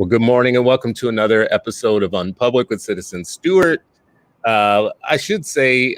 Well, good morning and welcome to another episode of Unpublic with Citizen Stewart. I should say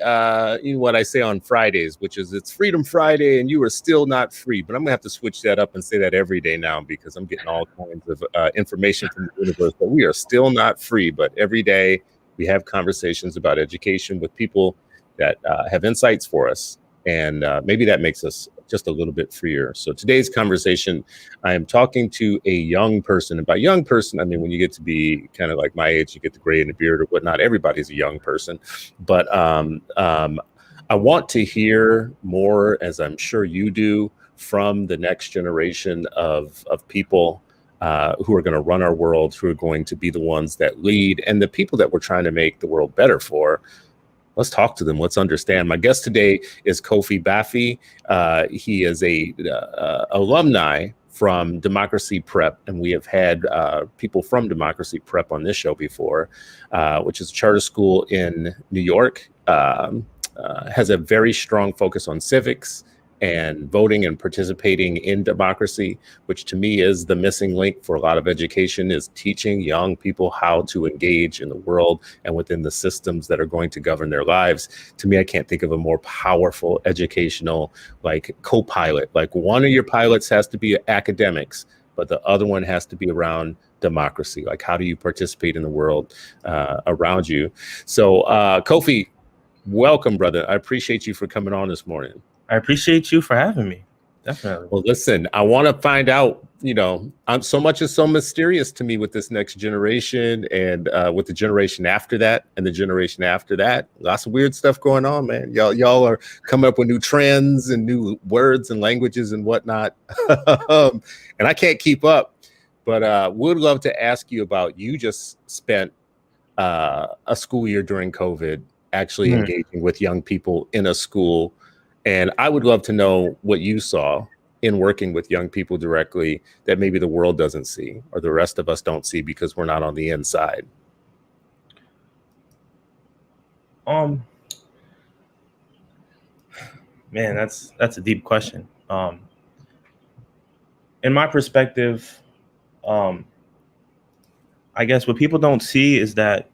what I say on Fridays, which is it's Freedom Friday and you are still not free. But I'm going to have to switch that up and say that every day now because I'm getting all kinds of information from the universe. But we are still not free. But every day we have conversations about education with people that have insights for us. And maybe that makes us just a little bit freer. So today's conversation, I am talking to a young person. And by young person, I mean, when you get to be kind of like my age, you get the gray in the beard or whatnot, everybody's a young person. But I want to hear more, as I'm sure you do, from the next generation of people who are going to run our world, who are going to be the ones that lead, and the people that we're trying to make the world better for. Let's talk to them. Let's understand. My guest today is Kofi Baafi. He is a alumni from Democracy Prep, and we have had people from Democracy Prep on this show before, which is a charter school in New York. Has a very strong focus on civics and voting and participating in democracy, which to me is the missing link for a lot of education, is teaching young people how to engage in the world and within the systems that are going to govern their lives. To me, I can't think of a more powerful educational like co-pilot. Like one of your pilots has to be academics, but the other one has to be around democracy. Like how do you participate in the world around you? So Kofi, welcome, brother. I appreciate you for coming on this morning. I appreciate you for having me. Definitely. Well, listen, I want to find out, so much is so mysterious to me with this next generation and with the generation after that and the generation after that. Lots of weird stuff going on, man. Y'all are coming up with new trends and new words and languages and whatnot. And I can't keep up, but would love to ask you about, you just spent a school year during COVID actually engaging with young people in a school. And I would love to know what you saw in working with young people directly that maybe the world doesn't see or the rest of us don't see because we're not on the inside. Man, that's a deep question. In my perspective, I guess what people don't see is that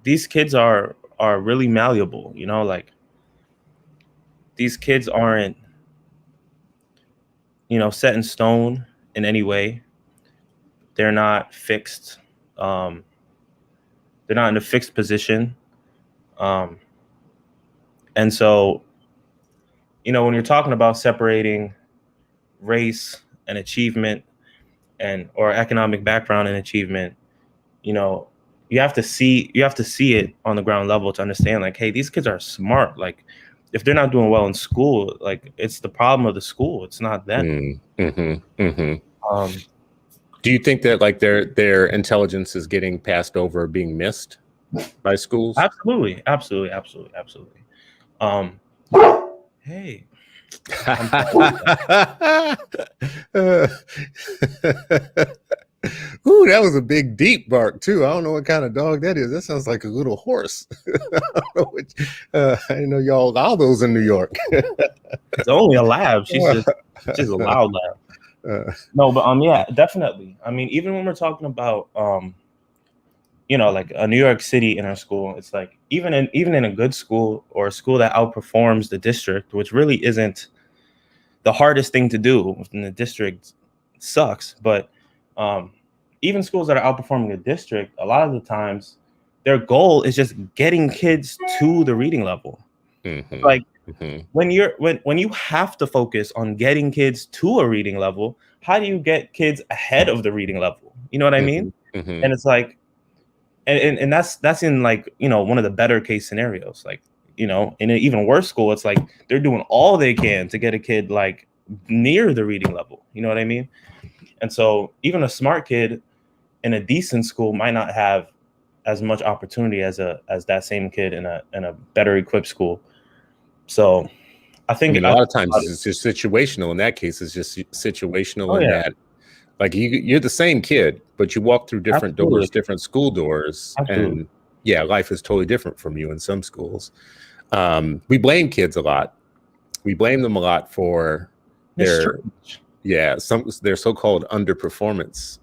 these kids are really malleable, like these kids aren't, set in stone in any way. They're not fixed. They're not in a fixed position. And so, when you're talking about separating race and achievement or economic background and achievement, you have to see it on the ground level to understand, like, hey, these kids are smart. Like, if they're not doing well in school, like it's the problem of the school. It's not them. Do you think that like their intelligence is getting passed over, being missed by schools? Absolutely. Hey. Ooh, that was a big deep bark too. I don't know what kind of dog that is. That sounds like a little horse. I didn't know y'all allow those in New York. It's only a lab. She's a loud lab. No, but yeah, definitely. I mean, even when we're talking about like a New York City in our school, it's like even in a good school or a school that outperforms the district, which really isn't the hardest thing to do. And the district sucks, but even schools that are outperforming the district, a lot of the times their goal is just getting kids to the reading level. Like when you have to focus on getting kids to a reading level, how do you get kids ahead of the reading level? You know what I mean? And it's like, and that's in like, one of the better case scenarios. Like, in an even worse school, it's like they're doing all they can to get a kid like near the reading level. You know what I mean? And so even a smart kid in a decent school might not have as much opportunity as that same kid in a better equipped school. So I think a lot of times it's just situational. In that case, it's just situational that like you're the same kid, but you walk through different doors, different school doors. And life is totally different from you in some schools. We blame kids a lot. We blame them a lot for their so-called underperformance.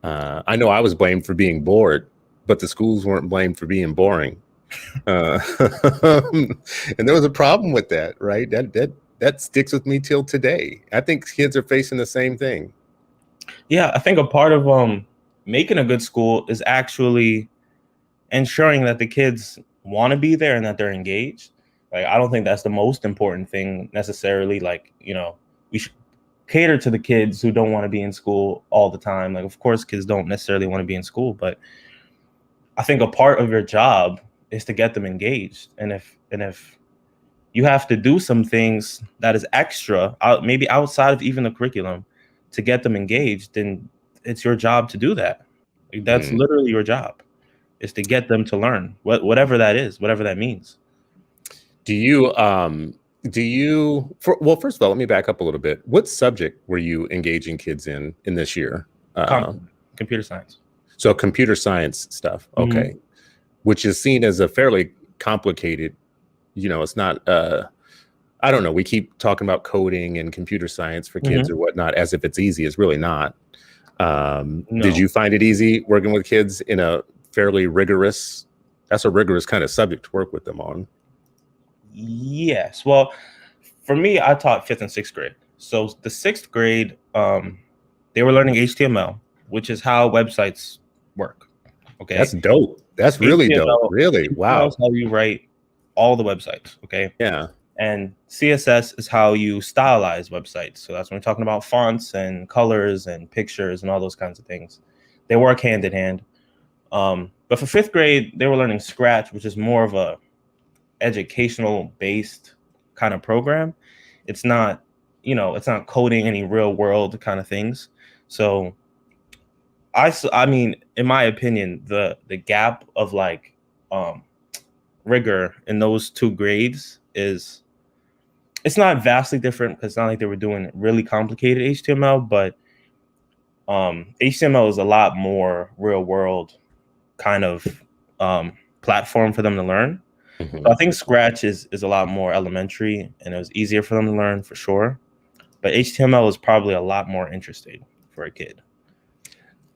I know I was blamed for being bored, but the schools weren't blamed for being boring. And there was a problem with that, right? That sticks with me till today. I think kids are facing the same thing. Yeah, I think a part of making a good school is actually ensuring that the kids want to be there and that they're engaged. Like, I don't think that's the most important thing necessarily. Like, we should cater to the kids who don't want to be in school all the time. Like, of course, kids don't necessarily want to be in school, but I think a part of your job is to get them engaged. And if you have to do some things that is extra, maybe outside of even the curriculum, to get them engaged, then it's your job to do that. Like, that's literally your job, is to get them to learn whatever that is, whatever that means. Well, first of all, let me back up a little bit. What subject were you engaging kids in this year? Computer science. So computer science stuff. Okay. Mm-hmm. Which is seen as a fairly complicated, it's not, I don't know. We keep talking about coding and computer science for kids or whatnot, as if it's easy. It's really not. No. Did you find it easy working with kids in a fairly rigorous, that's a rigorous kind of subject to work with them on? Yes. Well, for me, I taught 5th and 6th grade. So the 6th grade, they were learning HTML, which is how websites work. Okay. That's dope. That's really dope. Really? Wow. That's how you write all the websites. Okay. Yeah. And CSS is how you stylize websites. So that's when we're talking about fonts and colors and pictures and all those kinds of things. They work hand in hand. But for 5th grade, they were learning Scratch, which is more of a educational based kind of program. It's not, it's not coding any real world kind of things. So I mean, in my opinion, the gap of rigor in those 2 grades it's not vastly different, because it's not like they were doing really complicated HTML, but HTML is a lot more real world kind of platform for them to learn. Mm-hmm. So I think Scratch is a lot more elementary, and it was easier for them to learn for sure. But HTML is probably a lot more interesting for a kid.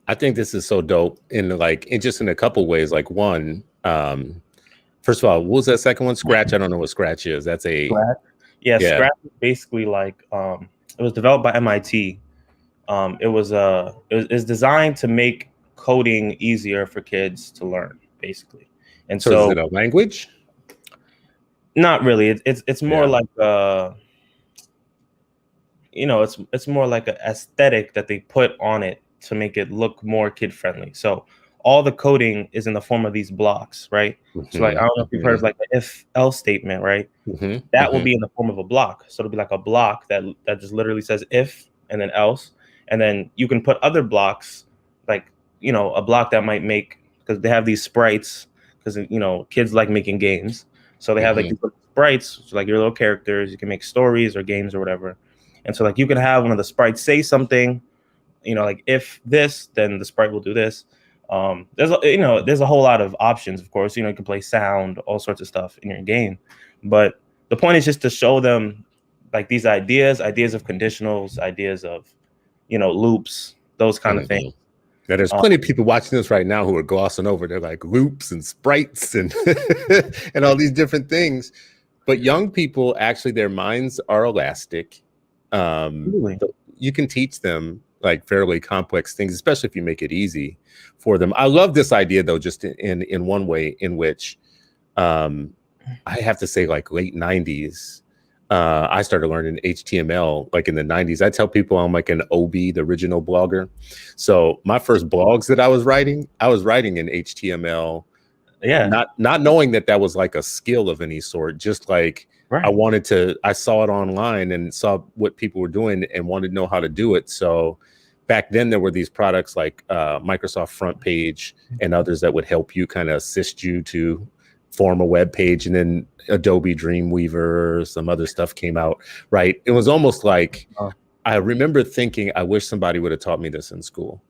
I think this is so dope in just in a couple ways. Like, one, first of all, what was that second one? Scratch. I don't know what Scratch is. That's a Scratch. Yeah, Scratch is basically it was developed by MIT. It was designed to make coding easier for kids to learn, basically. And so is it a language? Not really. It's more like it's more like an aesthetic that they put on it to make it look more kid friendly. So all the coding is in the form of these blocks, right? Mm-hmm. So I don't know if you've heard of the if-else statement, right? Mm-hmm. That will be in the form of a block. So it'll be like a block that just literally says if and then else. And then you can put other blocks, a block that might make, because they have these sprites, because kids like making games. So they have these little sprites, so your little characters. You can make stories or games or whatever. And so you can have one of the sprites say something, if this, then the sprite will do this. There's a whole lot of options, of course. You can play sound, all sorts of stuff in your game. But the point is just to show them these ideas of conditionals, ideas of, loops, those kind of things. Yeah, there's plenty of people watching this right now who are glossing over. They're like loops and sprites and and all these different things. But young people, actually, their minds are elastic. Really? You can teach them fairly complex things, especially if you make it easy for them. I love this idea, though, just in one way in which I have to say, late 90s, I started learning HTML in the 90s. I tell people I'm an OB, the original blogger. So my first blogs that I was writing in HTML. Yeah. Not knowing that was a skill of any sort, just right. I saw it online and saw what people were doing and wanted to know how to do it. So back then there were these products like Microsoft Front Page and others that would help you kind of assist you to form a web page, and then Adobe Dreamweaver, some other stuff came out, right? It was almost I remember thinking, I wish somebody would have taught me this in school.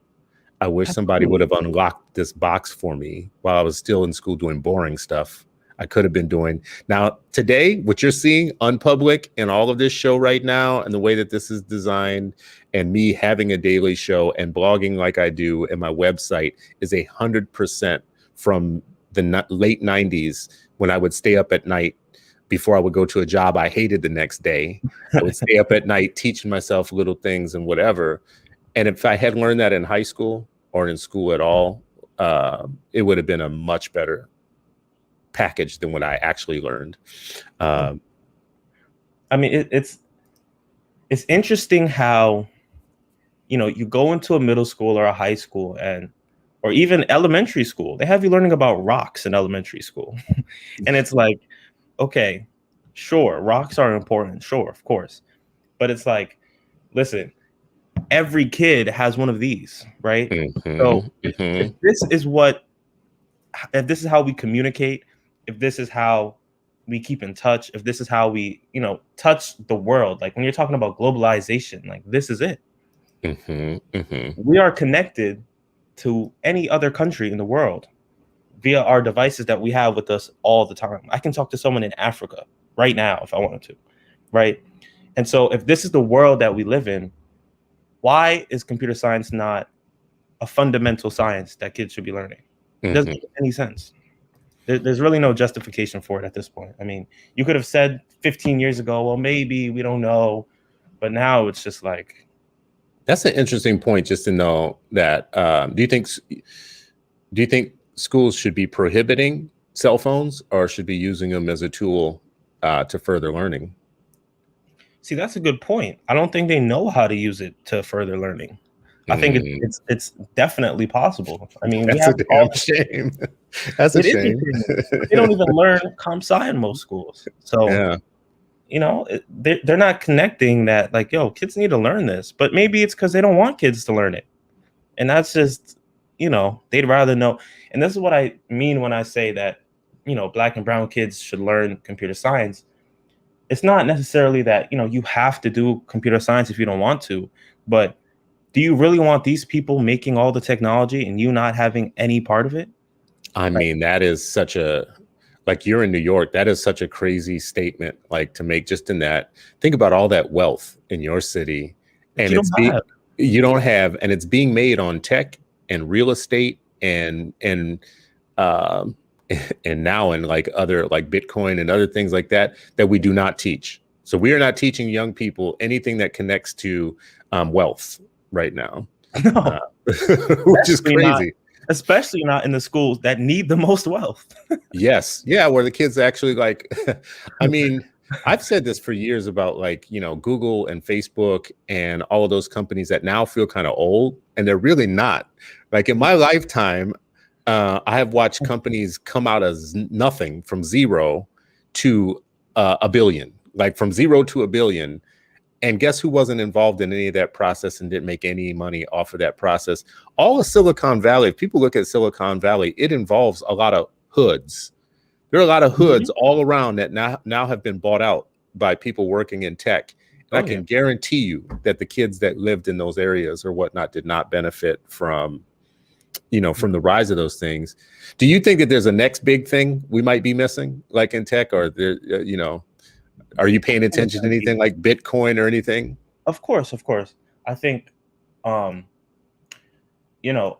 I wish somebody would have unlocked this box for me while I was still in school doing boring stuff. I could have been doing. Now, today, what you're seeing Unpublic and all of this show right now, and the way that this is designed, and me having a daily show and blogging like I do, and my website is 100% from the late 90s, when I would stay up at night before I would go to a job I hated the next day. I would stay up at night teaching myself little things and whatever. And if I had learned that in high school or in school at all, it would have been a much better package than what I actually learned. I mean, it's interesting how, you know, you go into a middle school or a high school or even elementary school, they have you learning about rocks in elementary school. And it's like, okay, sure, rocks are important. Sure, of course. But it's like, listen, every kid has one of these, right? So if this is how we communicate, if this is how we keep in touch, if this is how we, you know, touch the world, like when you're talking about globalization, like this is it. We are connected to any other country in the world via our devices that we have with us all the time. I can talk to someone in Africa right now if I wanted to, right? And so if this is the world that we live in, why is computer science not a fundamental science that kids should be learning? It doesn't make any sense. There's really no justification for it at this point. I mean, you could have said 15 years ago, well, maybe, we don't know. But now it's just like. That's an interesting point, just to know that. Do you think schools should be prohibiting cell phones or should be using them as a tool to further learning? See, that's a good point. I don't think they know how to use it to further learning. I think it's definitely possible. I mean, that's a damn shame. That's a shame. They don't even learn comp sci in most schools. So, yeah. You know, they're not connecting that, like, yo, kids need to learn this. But maybe it's because they don't want kids to learn it. And that's just, you know, they'd rather know. And this is what I mean when I say that, you know, Black and brown kids should learn computer science. It's not necessarily that, you know, you have to do computer science if you don't want to. But do you really want these people making all the technology and you not having any part of it? I mean, that is such a, like, you're in New York, that is such a crazy statement, like, to make just in that. Think about all that wealth in your city, and you don't have, and it's being made on tech and real estate and now in like other, like Bitcoin and other things like that we do not teach. So we are not teaching young people anything that connects to wealth right now. No, which is crazy. Especially not in the schools that need the most wealth. Yes. Yeah. Where the kids actually, like, I mean, I've said this for years about, like, you know, Google and Facebook and all of those companies that now feel kind of old, and they're really not. Like, in my lifetime, I have watched companies come out as nothing, from zero to a billion, like from 0 to 1 billion. And guess who wasn't involved in any of that process and didn't make any money off of that process? All of Silicon Valley, if people look at Silicon Valley, it involves a lot of hoods. There are a lot of hoods all around that now have been bought out by people working in tech. And I can guarantee you that the kids that lived in those areas or whatnot did not benefit from, you know, from the rise of those things. Do you think that there's a next big thing we might be missing, like in tech, or there, you know, are you paying attention to anything like Bitcoin or anything? Of course. I think, you know,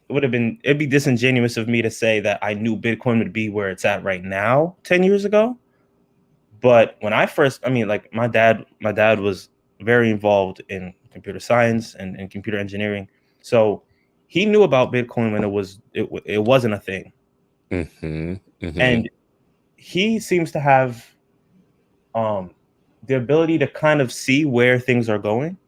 it'd be disingenuous of me to say that I knew Bitcoin would be where it's at right now 10 years ago. But when I first, I mean, like, my dad was very involved in computer science and computer engineering. So he knew about Bitcoin when it wasn't a thing. And he seems to have the ability to kind of see where things are going.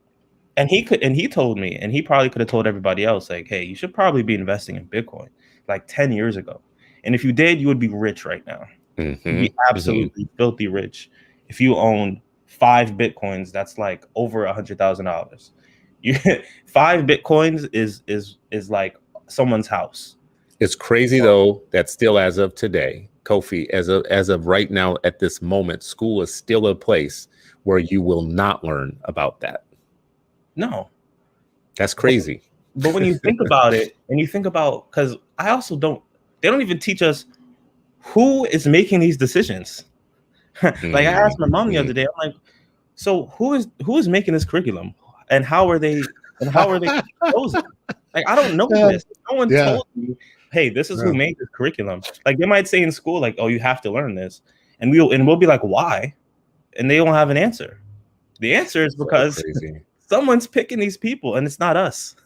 And he told me, and he probably could have told everybody else, like, hey, you should probably be investing in Bitcoin like 10 years ago. And if you did, you would be rich right now. You'd be absolutely filthy rich. If you owned 5 Bitcoins, that's like over $100,000. 5 Bitcoins is like someone's house. It's crazy, though, that still, as of today, Kofi, as of right now, at this moment, school is still a place where you will not learn about that. No, that's crazy. But when you think about it, and you think about, because they don't even teach us who is making these decisions? Like I asked my mom the other day, I'm like, so who is making this curriculum, and how are they chosen? Like, I don't know this. No one told me, hey, this is who made this curriculum. Like, they might say in school, like, oh, you have to learn this, and we'll be like, why? And they won't have an answer. The answer is because someone's picking these people, and it's not us.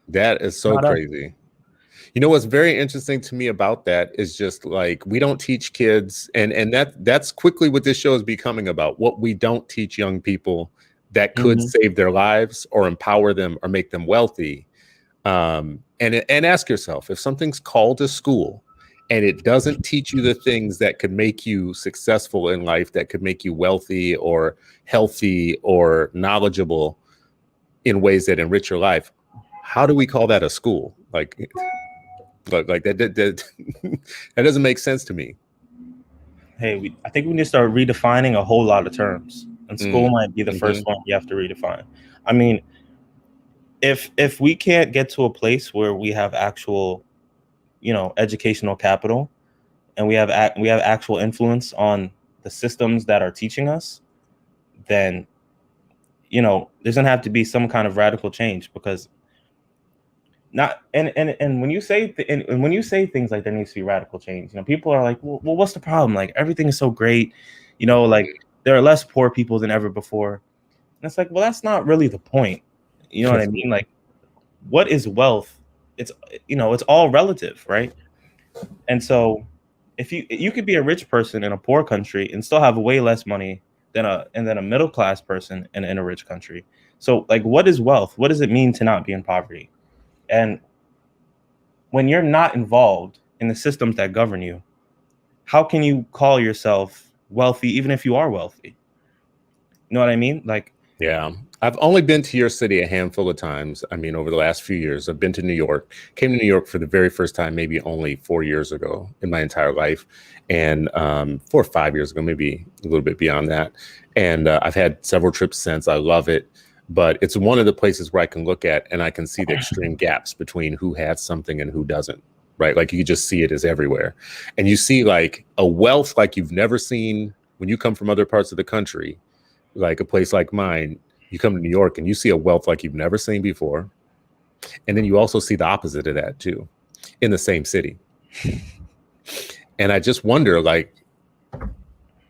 That is so crazy. You know what's very interesting to me about that is just like we don't teach kids, and that's quickly what this show is becoming about. What we don't teach young people that could save their lives or empower them or make them wealthy. And ask yourself, if something's called a school and it doesn't teach you the things that could make you successful in life, that could make you wealthy or healthy or knowledgeable in ways that enrich your life, how do we call that a school? Like that doesn't make sense to me. Hey, I think we need to start redefining a whole lot of terms, and school might be the first one you have to redefine. I mean, if we can't get to a place where we have actual, educational capital, and we have actual influence on the systems that are teaching us, then there's gonna have to be some kind of radical change, because not and when you say when you say things like there needs to be radical change, people are like, well, what's the problem? Like, everything is so great, like there are less poor people than ever before. And it's like, well, that's not really the point. You know what I mean? Like, what is wealth? It's it's all relative, right? And so if you could be a rich person in a poor country and still have way less money than a middle class person in a rich country. So, like, what is wealth? What does it mean to not be in poverty? And when you're not involved in the systems that govern you, how can you call yourself wealthy even if you are wealthy? You know what I mean? Like, yeah, I've only been to your city a handful of times. I mean, over the last few years, I've been to New York, came to New York for the very first time, maybe only 4 years ago in my entire life. And 4 or 5 years ago, maybe a little bit beyond that. And I've had several trips since. I love it. But it's one of the places where I can look at and I can see the extreme gaps between who has something and who doesn't, right? Like, you just see it as everywhere. And you see like a wealth like you've never seen when you come from other parts of the country, like a place like mine. You come to New York and you see a wealth like you've never seen before. And then you also see the opposite of that too, in the same city. And I just wonder, like,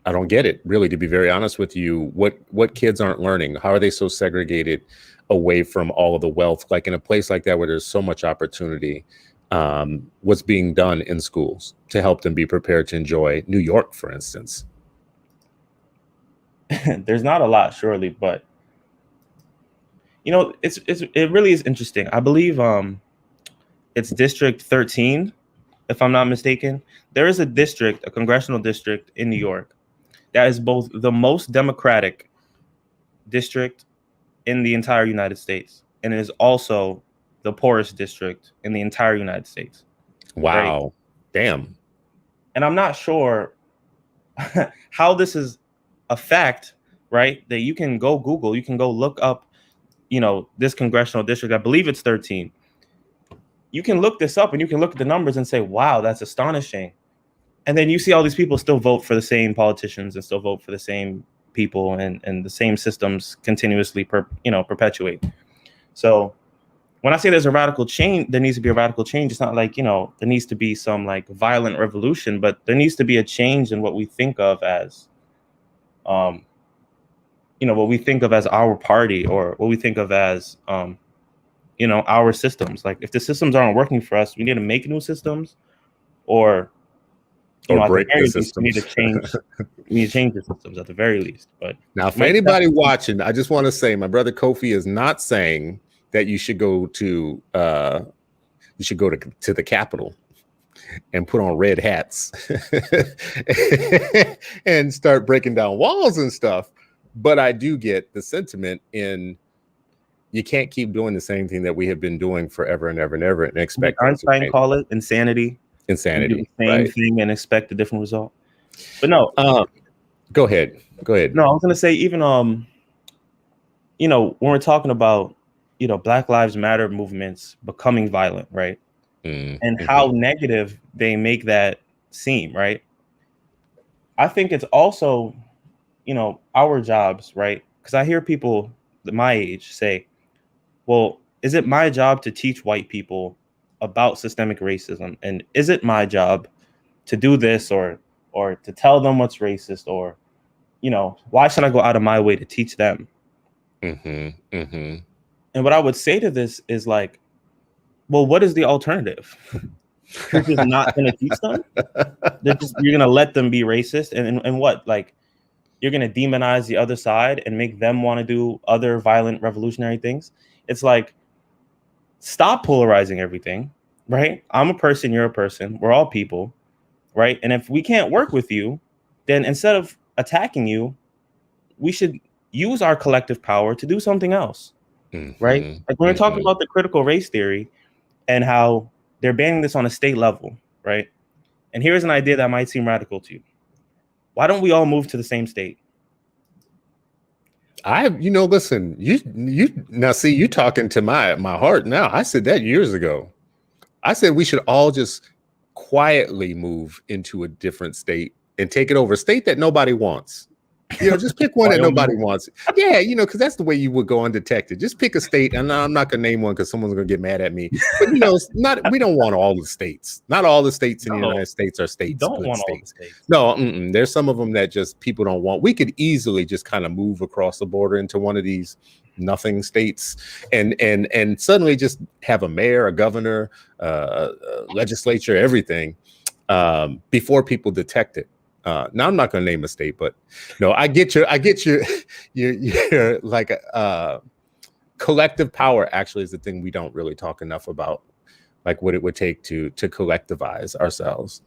I don't get it, really, to be very honest with you. What kids aren't learning? How are they so segregated away from all of the wealth? Like, in a place like that where there's so much opportunity, what's being done in schools to help them be prepared to enjoy New York, for instance? There's not a lot, surely, but it really is interesting. I believe it's District 13, if I'm not mistaken. There is a congressional district in New York that is both the most democratic district in the entire United States, and it is also the poorest district in the entire United States. Wow. Right? Damn. And I'm not sure how this is a fact, right? That you can go Google, you can go look up, this congressional district. I believe it's 13. You can look this up and you can look at the numbers and say, wow, that's astonishing. And then you see all these people still vote for the same politicians and still vote for the same people, and the same systems continuously perpetuate. So when I say there's a radical change, there needs to be a radical change. It's not like, there needs to be some like violent revolution, but there needs to be a change in what we think of as, what we think of as our party, or what we think of as, our systems. Like, if the systems aren't working for us, we need to make new systems, or break the systems. We need to change the systems at the very least. But now, for anybody watching, I just want to say, my brother Kofi is not saying that you should go to the Capitol and put on red hats and start breaking down walls and stuff. But I do get the sentiment in, you can't keep doing the same thing that we have been doing forever and ever and ever and expect. Einstein call it insanity. Insanity. Do the same thing and expect a different result. But no. Go ahead. No, I was gonna say, even when we're talking about Black Lives Matter movements becoming violent, right? And how negative they make that seem, right? I think it's also, our jobs, right? Because I hear people my age say, well, is it my job to teach white people about systemic racism? And is it my job to do this or to tell them what's racist, or, why should I go out of my way to teach them? Mm-hmm. Mm-hmm. And what I would say to this is like, well, what is the alternative? You're just not going to teach them? You're going to let them be racist? And what? Like, you're going to demonize the other side and make them want to do other violent revolutionary things? It's like, stop polarizing everything, right? I'm a person, you're a person, we're all people, right? And if we can't work with you, then instead of attacking you, we should use our collective power to do something else, right? Mm-hmm. Like when we're talking Mm-hmm. about the critical race theory and how they're banning this on a state level, right? And here's an idea that might seem radical to you. Why don't we all move to the same state? Listen, you now see, you talking to my heart now. I said that years ago. I said we should all just quietly move into a different state and take it over, a state that nobody wants. Just pick one that nobody wants. Yeah, because that's the way you would go undetected. Just pick a state, and I'm not gonna name one because someone's gonna get mad at me. But we don't want all the states. Not all the states in the United States are states. Don't want all the states. No, there's some of them that just people don't want. We could easily just kind of move across the border into one of these nothing states, and suddenly just have a mayor, a governor, a legislature, everything, before people detect it. Now I'm not going to name a state, but no, I get your like collective power actually is the thing we don't really talk enough about, like what it would take to collectivize ourselves.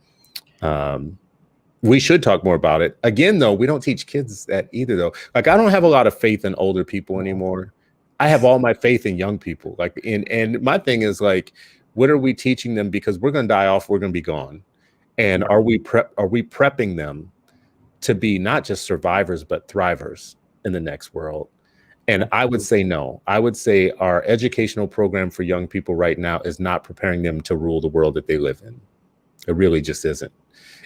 We should talk more about it. Again, though, we don't teach kids that either, though. Like, I don't have a lot of faith in older people anymore. I have all my faith in young people. Like, and my thing is like, what are we teaching them? Because we're going to die off. We're going to be gone. And are we prepping them to be not just survivors, but thrivers in the next world? And I would say no. I would say our educational program for young people right now is not preparing them to rule the world that they live in. It really just isn't.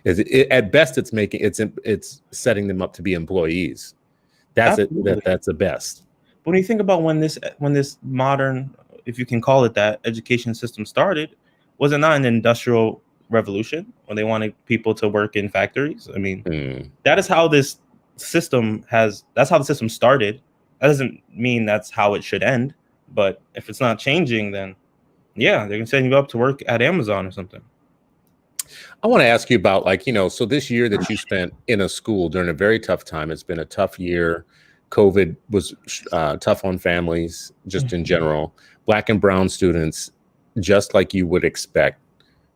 At best, it's setting them up to be employees. That's the best. But when you think about when this modern, if you can call it that, education system started, was it not an industrial revolution when they wanted people to work in factories? I mean, that is how this system that's how the system started. That doesn't mean that's how it should end. But if it's not changing, then yeah, they can send you up to work at Amazon or something. I want to ask you about, like, so this year that you spent in a school during a very tough time, it's been a tough year. COVID was tough on families, just in general. Black and brown students, just like you would expect.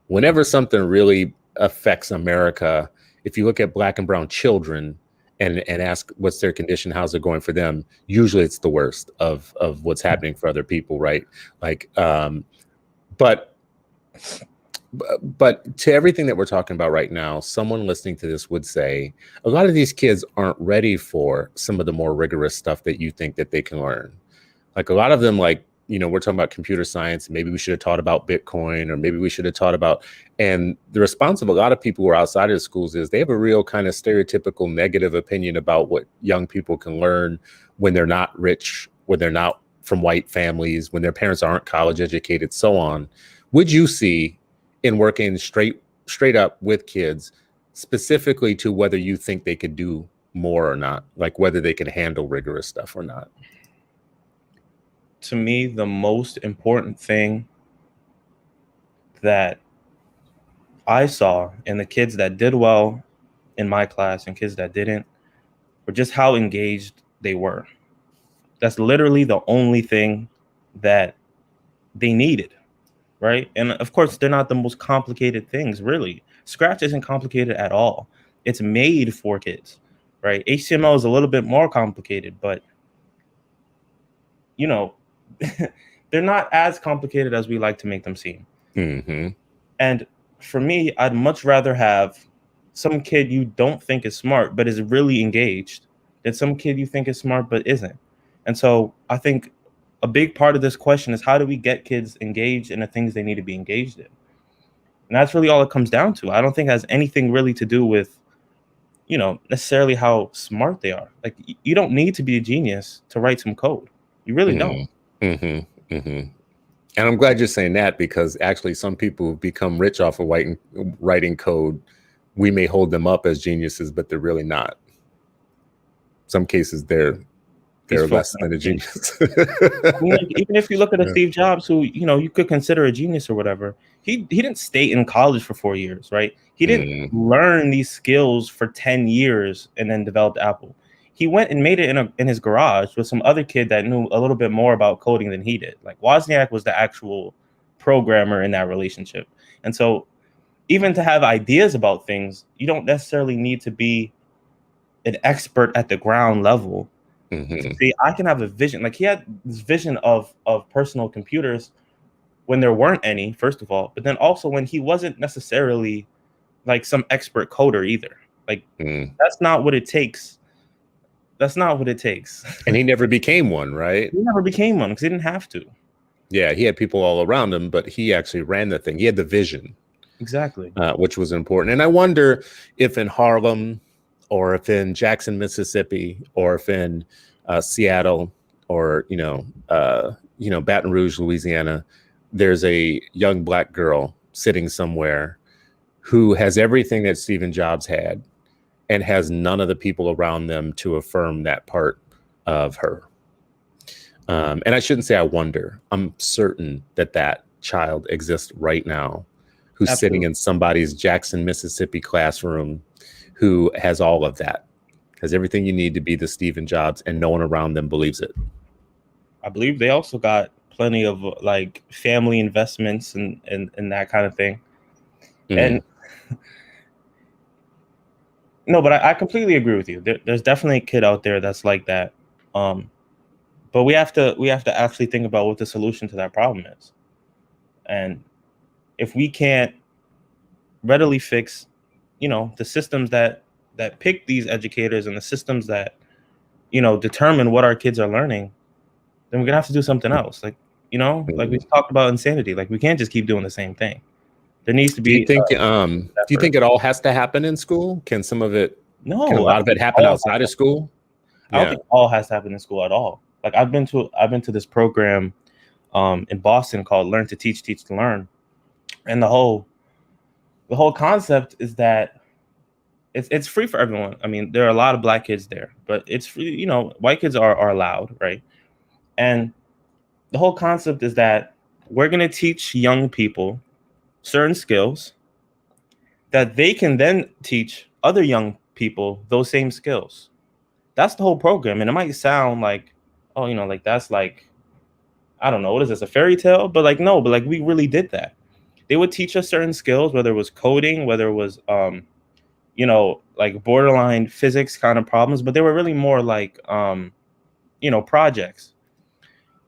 Whenever something really affects America, if you look at Black and brown children and ask what's their condition, how's it going for them, usually it's the worst of what's happening for other people, right? Like, but to everything that we're talking about right now, someone listening to this would say a lot of these kids aren't ready for some of the more rigorous stuff that you think that they can learn. Like a lot of them, like, we're talking about computer science. Maybe we should have taught about Bitcoin, or maybe we should have taught about, and the response of a lot of people who are outside of the schools is they have a real kind of stereotypical negative opinion about what young people can learn when they're not rich, when they're not from white families, when their parents aren't college educated, so on. Would you see in working straight up with kids, specifically to whether you think they could do more or not, like whether they can handle rigorous stuff or not? To me, the most important thing that I saw in the kids that did well in my class and kids that didn't were just how engaged they were. That's literally the only thing that they needed. Right. And of course, they're not the most complicated things, really. Scratch isn't complicated at all. It's made for kids. Right. HTML is a little bit more complicated, but, they're not as complicated as we like to make them seem. Mm-hmm. And for me, I'd much rather have some kid you don't think is smart, but is really engaged, than some kid you think is smart, but isn't. And so I think a big part of this question is, how do we get kids engaged in the things they need to be engaged in? And that's really all it comes down to. I don't think it has anything really to do with necessarily how smart they are. Like you don't need to be a genius to write some code. You really don't. Mm-hmm. Mm-hmm. And I'm glad you're saying that, because actually some people who become rich off of writing code, we may hold them up as geniuses, but they're really not. Some cases they're less than a genius. I mean, like, even if you look at a Steve Jobs, who you could consider a genius or whatever, he didn't stay in college for 4 years, right? He didn't learn these skills for 10 years and then developed Apple. He went and made it in his garage with some other kid that knew a little bit more about coding than he did. Like Wozniak was the actual programmer in that relationship. And so even to have ideas about things, you don't necessarily need to be an expert at the ground level. See, I can have a vision. Like he had this vision of personal computers when there weren't any, first of all, but then also when he wasn't necessarily like some expert coder either. Like that's not what it takes. That's not what it takes. And he never became one, right? He never became one because he didn't have to. Yeah, he had people all around him, but he actually ran the thing. He had the vision. Exactly. Which was important. And I wonder if in Harlem, or if in Jackson, Mississippi, or if in Seattle, or Baton Rouge, Louisiana, there's a young Black girl sitting somewhere who has everything that Stephen Jobs had and has none of the people around them to affirm that part of her. And I shouldn't say I wonder. I'm certain that child exists right now, who's Absolutely. sitting in somebody's Jackson, Mississippi classroom, who has all of that, has everything you need to be the Stephen Jobs, and no one around them believes it. I believe they also got plenty of like family investments and that kind of thing. And no, but I completely agree with you. There's definitely a kid out there that's like that. But we have to actually think about what the solution to that problem is. And if we can't readily fix, the systems that pick these educators and the systems that, determine what our kids are learning, then we're gonna have to do something else. Like, like we talked about insanity. Like we can't just keep doing the same thing. There needs to be. Do you think it all has to happen in school? Can some of it? No. Can a lot of it happen outside of school? I don't think all has to happen in school at all. Like I've been to this program in Boston called Learn to Teach, Teach to Learn. And the whole concept is that it's free for everyone. I mean, there are a lot of Black kids there, but it's free, white kids are allowed, right? And the whole concept is that we're going to teach young people certain skills that they can then teach other young people those same skills. That's the whole program. And it might sound like, oh, like that's like, I don't know, what is this, a fairy tale? But like, no, but like we really did that. They would teach us certain skills, whether it was coding, whether it was, like borderline physics kind of problems, but they were really more like, projects.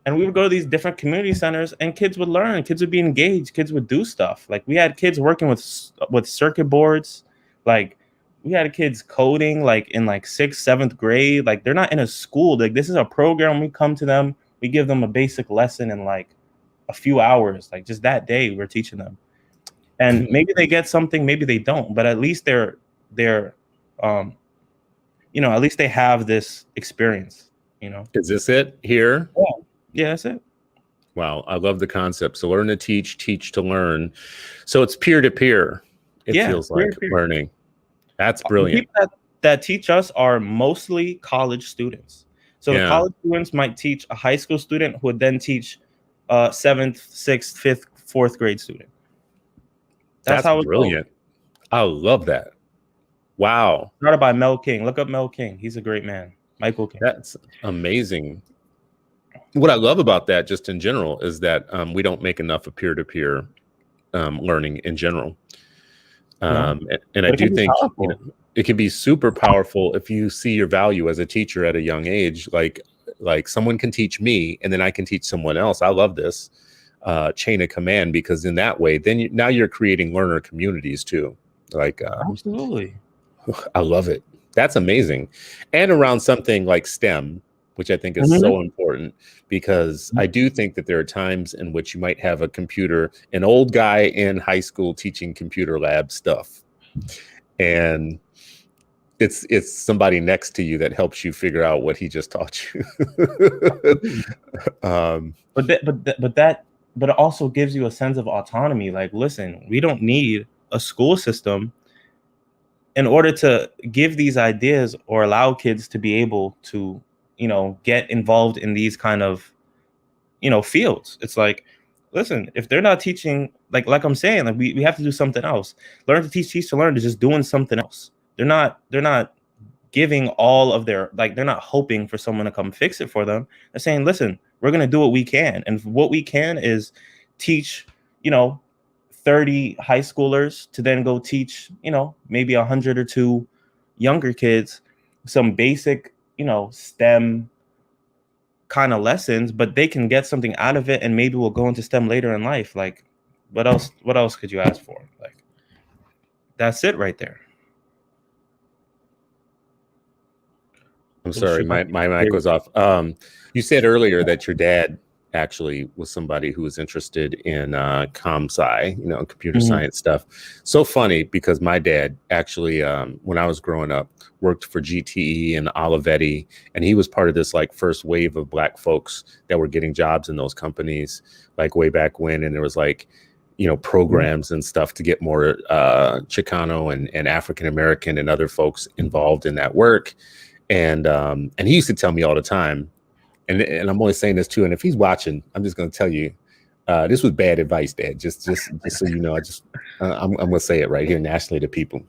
And we would go to these different community centers and kids would learn, kids would be engaged, kids would do stuff. Like we had kids working with circuit boards. Like we had kids coding like in like 6th, 7th grade. Like they're not in a school. Like this is a program. We come to them, we give them a basic lesson in like a few hours, like just that day we're teaching them. And maybe they get something, maybe they don't, but at least they're at least they have this experience, Is this it here? Yeah, that's it. Wow, I love the concept. So learn to teach, teach to learn. So it's peer-to-peer. It feels like learning. That's brilliant. The people that teach us are mostly college students. So the college students might teach a high school student who would then teach 7th, 6th, 5th, 4th grade student. That's how it's brilliant. I love that. Wow. Started by Mel King. Look up Mel King. He's a great man. Michael King. That's amazing. What I love about that, just in general, is that we don't make enough of peer-to-peer learning in general. And I do think it can be super powerful if you see your value as a teacher at a young age. Like someone can teach me, and then I can teach someone else. I love this chain of command, because in that way, then now you're creating learner communities too. Like absolutely, I love it. That's amazing. And around something like STEM, which I think is so important, because I do think that there are times in which you might have an old guy in high school teaching computer lab stuff. And it's somebody next to you that helps you figure out what he just taught you. But it also gives you a sense of autonomy. Like, listen, we don't need a school system in order to give these ideas or allow kids to be able to, get involved in these kind of, fields. It's like, listen, if they're not teaching, like I'm saying, like we have to do something else. Learn to teach to learn is just doing something else. They're not giving all of their, like, they're not hoping for someone to come fix it for them. They're saying, listen, we're going to do what we can. And what we can is teach, 30 high schoolers to then go teach, maybe 100 or two younger kids some basic, STEM kind of lessons, but they can get something out of it and maybe we'll go into STEM later in life. Like, what else could you ask for? Like, that's it right there. I'm sorry, my mic was off. You said earlier that your dad actually was somebody who was interested in comp-sci, computer science stuff. So funny, because my dad actually, when I was growing up, worked for GTE and Olivetti, and he was part of this like first wave of Black folks that were getting jobs in those companies, like way back when. And there was like, programs and stuff to get more Chicano and African American and other folks involved in that work. And he used to tell me all the time, and I'm only saying this too, and if he's watching, I'm just going to tell you, this was bad advice, Dad. Just so you know, I'm going to say it right here nationally to people,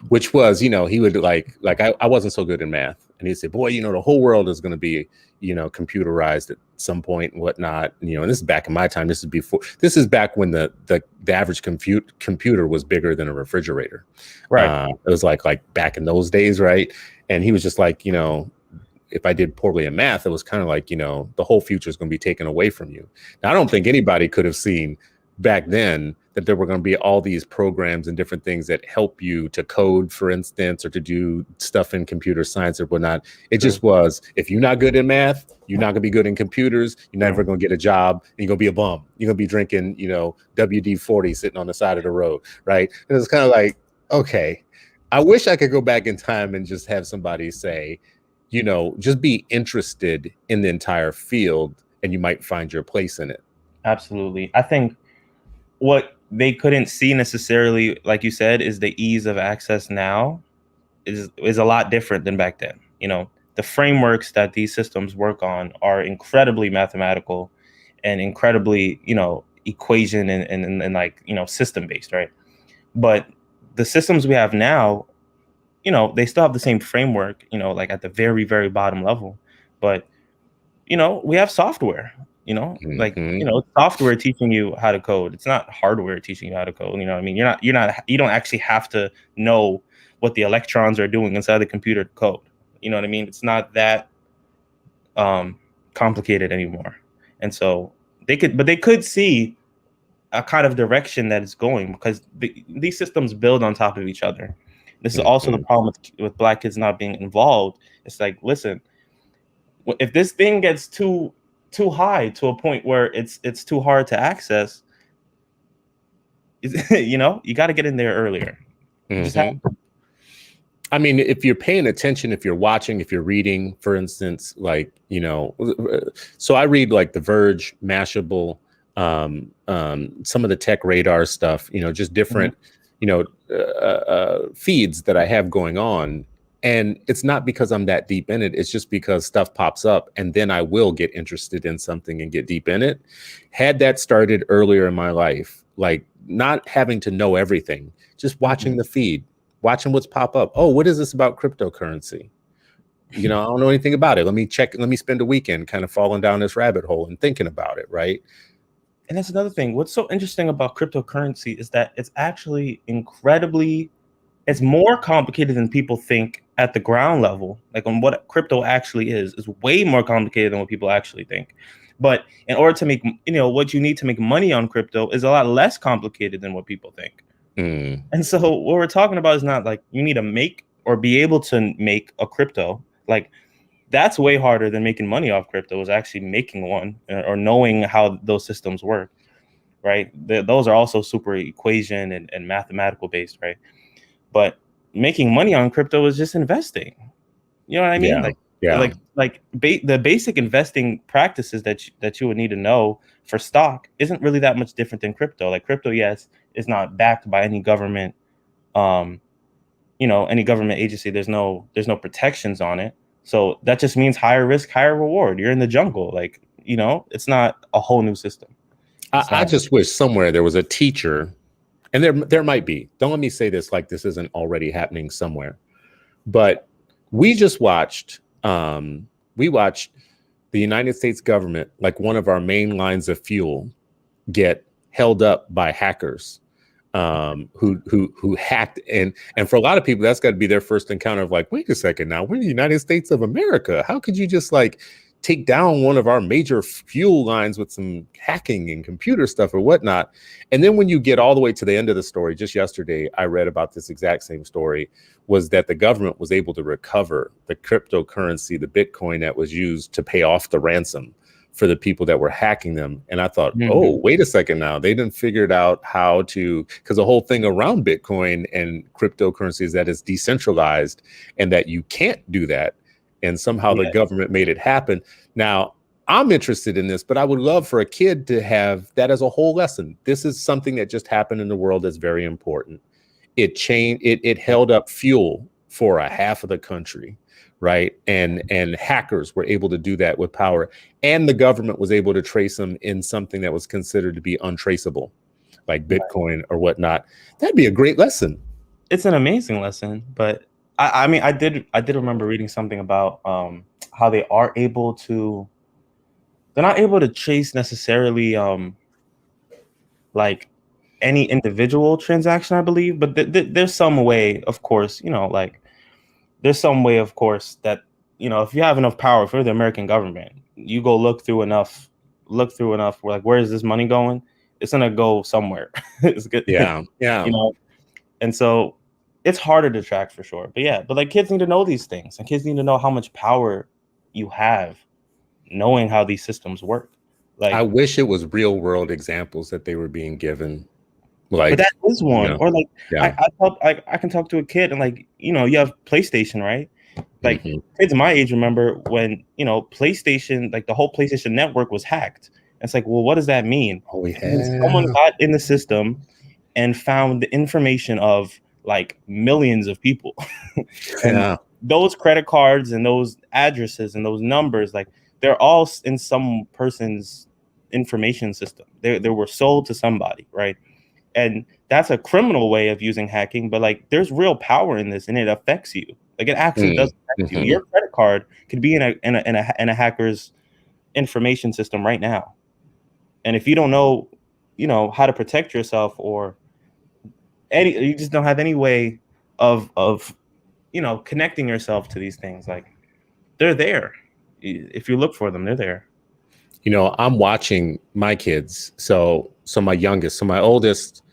which was, he would like I wasn't so good in math, and he'd say, boy, the whole world is going to be, computerized at some point and whatnot. And this is back in my time. This is back when the average computer was bigger than a refrigerator. Right. It was like back in those days, right? And he was just like, if I did poorly in math, it was kind of like, the whole future is going to be taken away from you. Now, I don't think anybody could have seen back then that there were going to be all these programs and different things that help you to code, for instance, or to do stuff in computer science or whatnot. It just was, if you're not good in math, you're not going to be good in computers. You're never going to get a job. And you're going to be a bum. You're going to be drinking, WD-40 sitting on the side of the road, right? And it's kind of like, okay, I wish I could go back in time and just have somebody say, just be interested in the entire field and you might find your place in it. Absolutely. I think what they couldn't see necessarily, like you said, is the ease of access now is a lot different than back then. The frameworks that these systems work on are incredibly mathematical and incredibly, equation and like, system based, right? But the systems we have now, they still have the same framework, like at the very, very bottom level. But, we have software, like, software teaching you how to code. It's not hardware teaching you how to code. You know what I mean? You don't actually have to know what the electrons are doing inside the computer to code. You know what I mean? It's not that complicated anymore. And so they could see a kind of direction that it's going, because these systems build on top of each other. This is also the problem with Black kids not being involved. It's like, listen, if this thing gets too high to a point where it's too hard to access, you got to get in there earlier. I mean, if you're paying attention, if you're watching, if you're reading, for instance, like, so I read like The Verge, Mashable, some of the Tech Radar stuff, just different, feeds that I have going on. And it's not because I'm that deep in it. It's just because stuff pops up and then I will get interested in something and get deep in it. Had that started earlier in my life, like not having to know everything, just watching the feed, watching what's pop up. Oh, what is this about cryptocurrency? I don't know anything about it. Let me spend a weekend kind of falling down this rabbit hole and thinking about it, right? And that's another thing. What's so interesting about cryptocurrency is that it's actually it's more complicated than people think at the ground level. Like on what crypto actually is way more complicated than what people actually think. But in order to make, what you need to make money on crypto is a lot less complicated than what people think. And so what we're talking about is not like you need to make or be able to make a crypto. Like that's way harder than making money off crypto, is actually making one or knowing how those systems work, right? Those are also super equation and mathematical based, right? But making money on crypto is just investing. You know what I mean? The basic investing practices that you would need to know for stock isn't really that much different than crypto. Like crypto, yes, is not backed by any government, any government agency. There's no protections on it. So that just means higher risk, higher reward. You're in the jungle. Like, it's not a whole new system. I just wish somewhere there was a teacher, and there might be. Don't let me say this like this isn't already happening somewhere. But we just watched the United States government, like one of our main lines of fuel, get held up by hackers who hacked, and for a lot of people that's got to be their first encounter of like, wait a second, now we're in the United States of America. How could you just like take down one of our major fuel lines with some hacking and computer stuff or whatnot? And then when you get all the way to the end of the story, just yesterday I read about this exact same story, was that the government was able to recover the cryptocurrency, the Bitcoin that was used to pay off the ransom for the people that were hacking them. And I thought, oh, wait a second now. They didn't figure out how to, because the whole thing around Bitcoin and cryptocurrency is that it's decentralized and that you can't do that. And somehow the government made it happen. Now, I'm interested in this, but I would love for a kid to have that as a whole lesson. This is something that just happened in the world that's very important. It held up fuel for a half of the country, right? And hackers were able to do that with power, and the government was able to trace them in something that was considered to be untraceable, like Bitcoin or whatnot. That'd be a great lesson. It's an amazing lesson, but I mean, I did remember reading something about how they're not able to chase necessarily like any individual transaction, I believe, but there's some way, of course, there's some way, of course, that, if you have enough power for the American government, you go look through enough, like, where is this money going? It's going to go somewhere. It's good. Yeah. And so it's harder to track for sure. But like kids need to know these things, and kids need to know how much power you have knowing how these systems work. Like, I wish it was real world examples that they were being given. Like, but that is one. Or like, I can talk to a kid and like, you have PlayStation, right? Like kids my age remember when, PlayStation, like the whole PlayStation network was hacked. And it's like, well, what does that mean? Someone got in the system and found the information of like millions of people. And those credit cards and those addresses and those numbers, like they're all in some person's information system. They were sold to somebody, right? And that's a criminal way of using hacking, but like there's real power in this, and it affects you. Like it actually does affect you. Your credit card could be in a hacker's information system right now, and if you don't know, how to protect yourself, or you just don't have any way of connecting yourself to these things. Like they're there. If you look for them, they're there. I'm watching my kids. So my oldest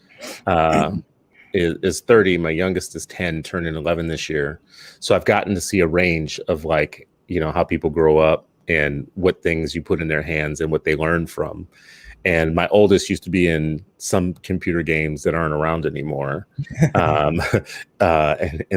is 30. My youngest is 10, turning 11 this year. So I've gotten to see a range of like, how people grow up and what things you put in their hands and what they learn from. And my oldest used to be in some computer games that aren't around anymore. And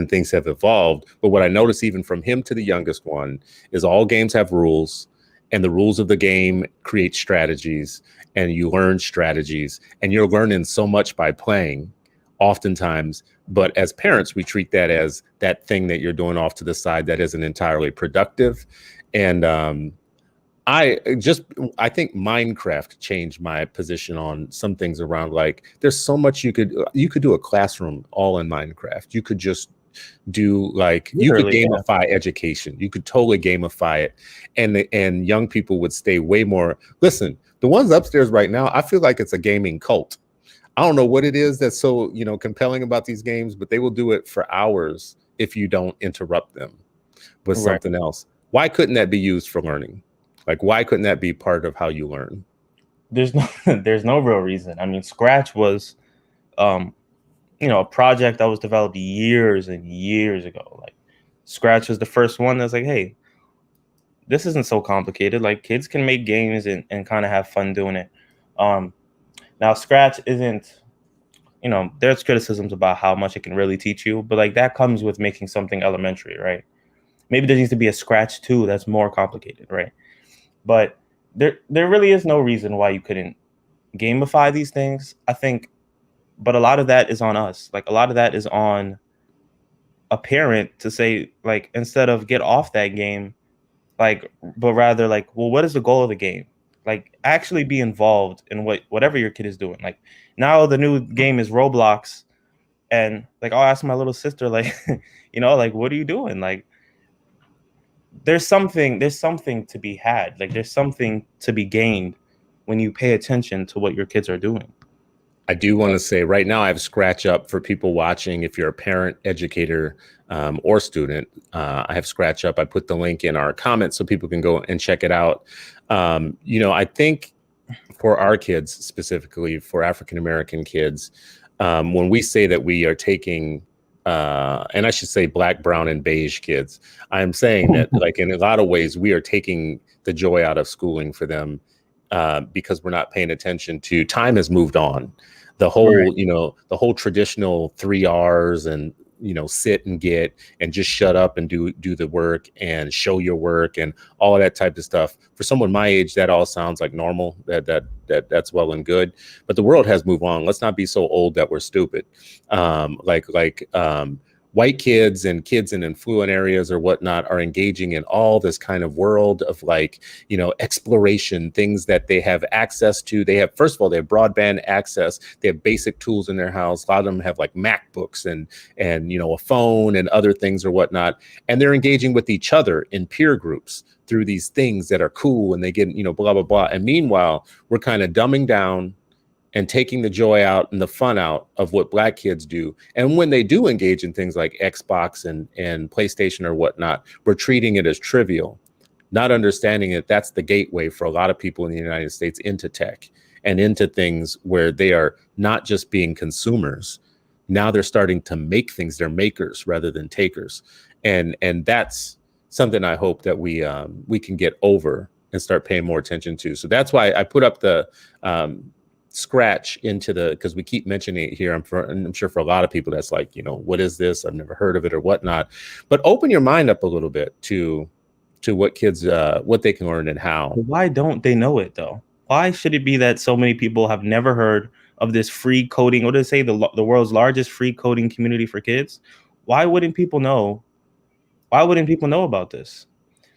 things have evolved. But what I notice even from him to the youngest one is all games have rules, and the rules of the game create strategies, and you learn strategies, and you're learning so much by playing oftentimes. But as parents, we treat that as that thing that you're doing off to the side that isn't entirely productive. And I think Minecraft changed my position on some things around, like there's so much you could do a classroom all in Minecraft. You could just do like, you could gamify education. You could totally gamify it. And young people would stay way more. Listen, the ones upstairs right now, I feel like it's a gaming cult. I don't know what it is that's so, compelling about these games, but they will do it for hours if you don't interrupt them with something else. Why couldn't that be used for learning? Like, why couldn't that be part of how you learn? There's no real reason. I mean, Scratch was, a project that was developed years and years ago. Like, Scratch was the first one that's like, hey, this isn't so complicated. Like, kids can make games and kind of have fun doing it. Now, Scratch isn't, you know, there's criticisms about how much it can really teach you, but like that comes with making something elementary, right? Maybe there needs to be a scratch too that's more complicated, right? But there really is no reason why you couldn't gamify these things, I think. But a lot of that is on us. Like a lot of that is on a parent to say, like, instead of get off that game, like, but rather like, well, what is the goal of the game? Like, actually be involved in whatever your kid is doing. Like, now the new game is Roblox, and like, I'll ask my little sister, like, you know, like, what are you doing? Like, there's something to be had. Like, there's something to be gained when you pay attention to what your kids are doing. I do want to say right now I have Scratch up for people watching. If you're a parent, educator, or student, I have Scratch up. I put the link in our comments so people can go and check it out. You know, I think for our kids, specifically for African-American kids, when we say that we are taking, and I should say black, brown, and beige kids, I'm saying that like in a lot of ways, we are taking the joy out of schooling for them. Because we're not paying attention to time has moved on. The whole, right. You know, the whole traditional 3 R's and, you know, sit and get and just shut up and do the work and show your work and all of that type of stuff. For someone my age, that all sounds like normal. That's well and good. But the world has moved on. Let's not be so old that we're stupid. White kids and kids in affluent areas or whatnot are engaging in all this kind of world of like, you know, exploration, things that they have access to. They have, first of all, they have broadband access. They have basic tools in their house. A lot of them have like MacBooks and, you know, a phone and other things or whatnot. And they're engaging with each other in peer groups through these things that are cool and they get, you know, blah, blah, blah. And meanwhile, we're kind of dumbing down and taking the joy out and the fun out of what black kids do. And when they do engage in things like Xbox and PlayStation or whatnot, we're treating it as trivial, not understanding that that's the gateway for a lot of people in the United States into tech and into things where they are not just being consumers. Now they're starting to make things. They're makers rather than takers. And that's something I hope that we can get over and start paying more attention to. So that's why I put up the Scratch into the, because we keep mentioning it here. I'm sure for a lot of people that's like, you know, what is this? I've never heard of it or whatnot. But open your mind up a little bit to what kids, what they can learn and how. Why don't they know it though? Why should it be that so many people have never heard of this free coding? What do they say? The world's largest free coding community for kids. Why wouldn't people know? Why wouldn't people know about this?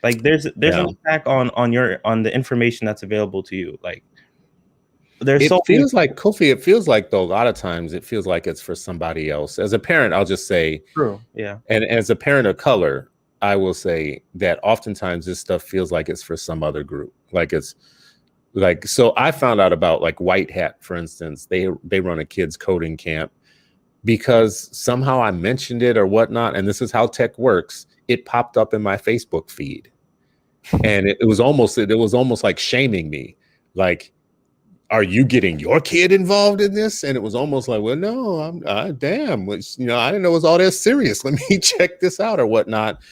Like, there's an attack on the information that's available to you. Like, it feels like, Kofi, it feels like though a lot of times it feels like it's for somebody else. As a parent, I'll just say, true, yeah. And as a parent of color, I will say that oftentimes this stuff feels like it's for some other group. Like it's like, so I found out about like White Hat, for instance. They run a kids coding camp because somehow I mentioned it or whatnot. And this is how tech works. It popped up in my Facebook feed, and it was almost like shaming me, like, are you getting your kid involved in this? And it was almost like, well, no, damn, which, you know, I didn't know it was all that serious. Let me check this out or whatnot.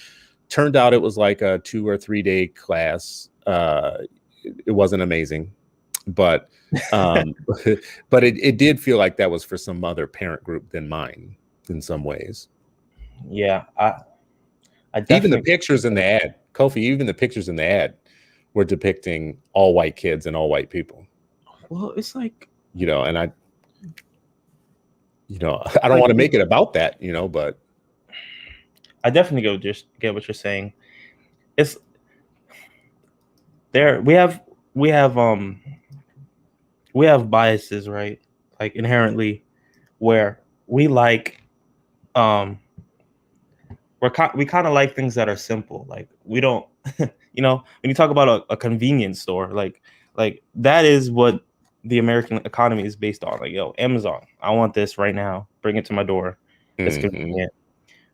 Turned out it was like a 2 or 3 day class. It wasn't amazing, but but it did feel like that was for some other parent group than mine in some ways. Yeah, I even the pictures in the ad, Kofi, even the pictures in the ad were depicting all white kids and all white people. Well, it's like, you know, and I don't want to make it about that, you know, but I definitely get what you're saying. It's there. We have biases, right? Like inherently, where we like, we kind of like things that are simple. Like we don't, you know, when you talk about a convenience store, like that is what the American economy is based on. Like, yo, Amazon, I want this right now. Bring it to my door. It's convenient.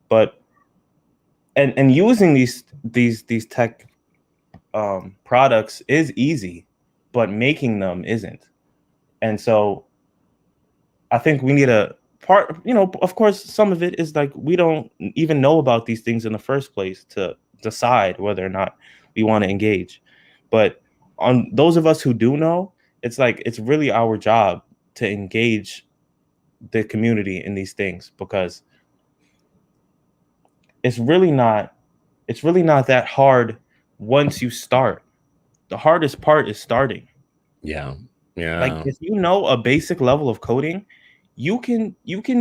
But and using these tech products is easy, but making them isn't. And so I think we need a part, you know, of course, some of it is like we don't even know about these things in the first place to decide whether or not we want to engage. But on those of us who do know, it's like it's really our job to engage the community in these things, because it's really not that hard once you start. The hardest part is starting. Yeah. Like, if you know a basic level of coding, you can